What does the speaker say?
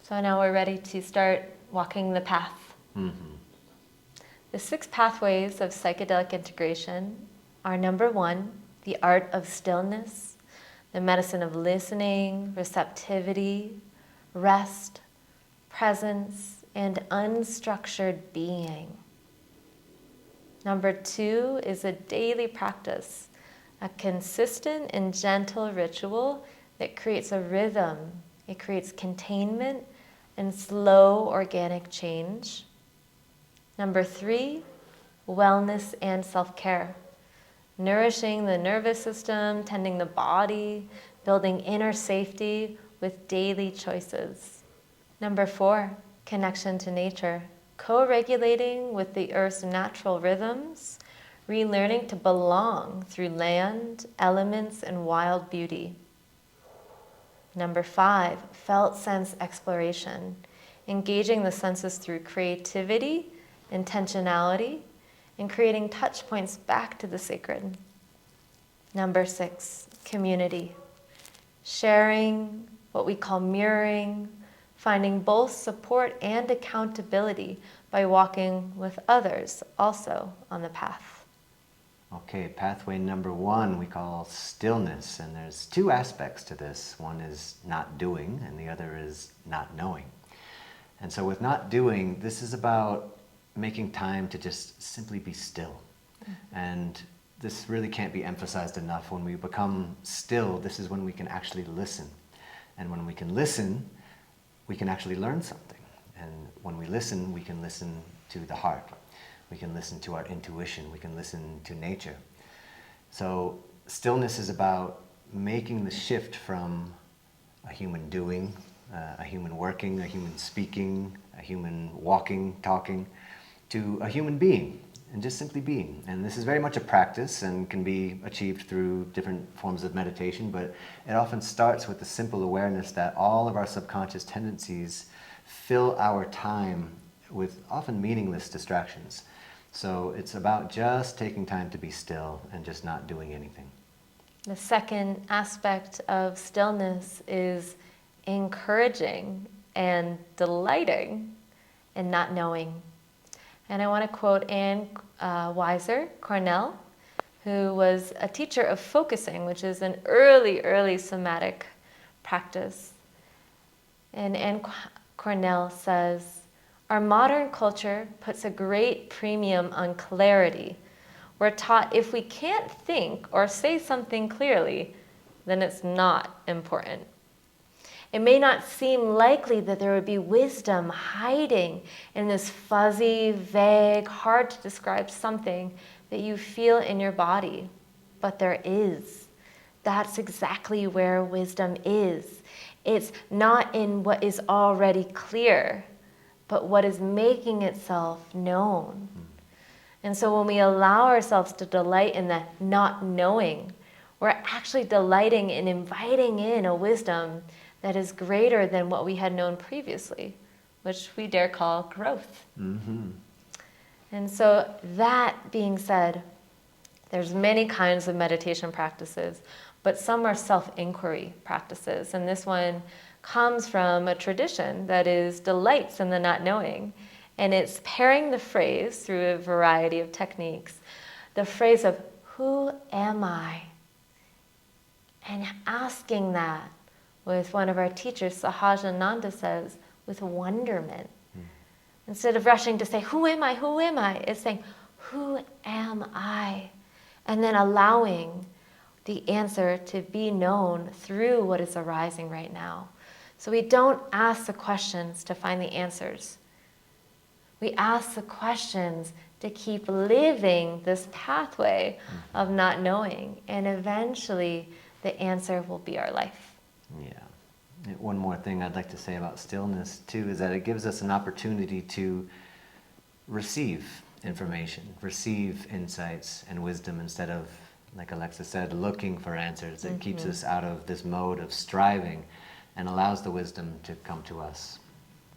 So now we're ready to start walking the path. Mm-hmm. The 6 pathways of psychedelic integration are: number 1, the art of stillness, the medicine of listening, receptivity, rest, presence, and unstructured being. Number 2 is a daily practice, a consistent and gentle ritual that creates a rhythm. It creates containment and slow organic change. Number 3, wellness and self-care, nourishing the nervous system, tending the body, building inner safety with daily choices. Number 4, connection to nature, co-regulating with the earth's natural rhythms, relearning to belong through land, elements, and wild beauty. Number 5, felt sense exploration, engaging the senses through creativity, intentionality, and creating touch points back to the sacred. Number 6, community, sharing, what we call mirroring, finding both support and accountability by walking with others also on the path. Okay, pathway number 1 we call stillness, and there's 2 aspects to this. One is not doing, and the other is not knowing. And so with not doing, this is about making time to just simply be still. And this really can't be emphasized enough. When we become still, this is when we can actually listen. And when we can listen, we can actually learn something. And when we can listen to the heart. We can listen to our intuition. We can listen to nature. So stillness is about making the shift from a human doing, a human working, a human speaking, a human walking, talking, to a human being, and just simply being. And this is very much a practice and can be achieved through different forms of meditation, but it often starts with the simple awareness that all of our subconscious tendencies fill our time with often meaningless distractions. So it's about just taking time to be still and just not doing anything. The second aspect of stillness is encouraging and delighting in not knowing. And I want to quote Anne Weiser Cornell, who was a teacher of focusing, which is an early somatic practice. And Anne Cornell says, "Our modern culture puts a great premium on clarity. We're taught if we can't think or say something clearly, then it's not important. It may not seem likely that there would be wisdom hiding in this fuzzy, vague, hard to describe something that you feel in your body, but there is. That's exactly where wisdom is. It's not in what is already clear, but what is making itself known." And so when we allow ourselves to delight in the not knowing, we're actually delighting in inviting in a wisdom that is greater than what we had known previously, which we dare call growth. Mm-hmm. And so that being said, there's many kinds of meditation practices, but some are self-inquiry practices. And this one comes from a tradition that is delights in the not knowing. And it's pairing the phrase through a variety of techniques, the phrase of, "Who am I?" And asking that with one of our teachers, Sahajananda says, with wonderment. Instead of rushing to say, "Who am I? Who am I?" It's saying, "Who am I?" And then allowing the answer to be known through what is arising right now. So we don't ask the questions to find the answers. We ask the questions to keep living this pathway of not knowing, and eventually the answer will be our life. Yeah. One more thing I'd like to say about stillness too is that it gives us an opportunity to receive information, receive insights and wisdom instead of, like Alexa said, looking for answers. It keeps us out of this mode of striving and allows the wisdom to come to us.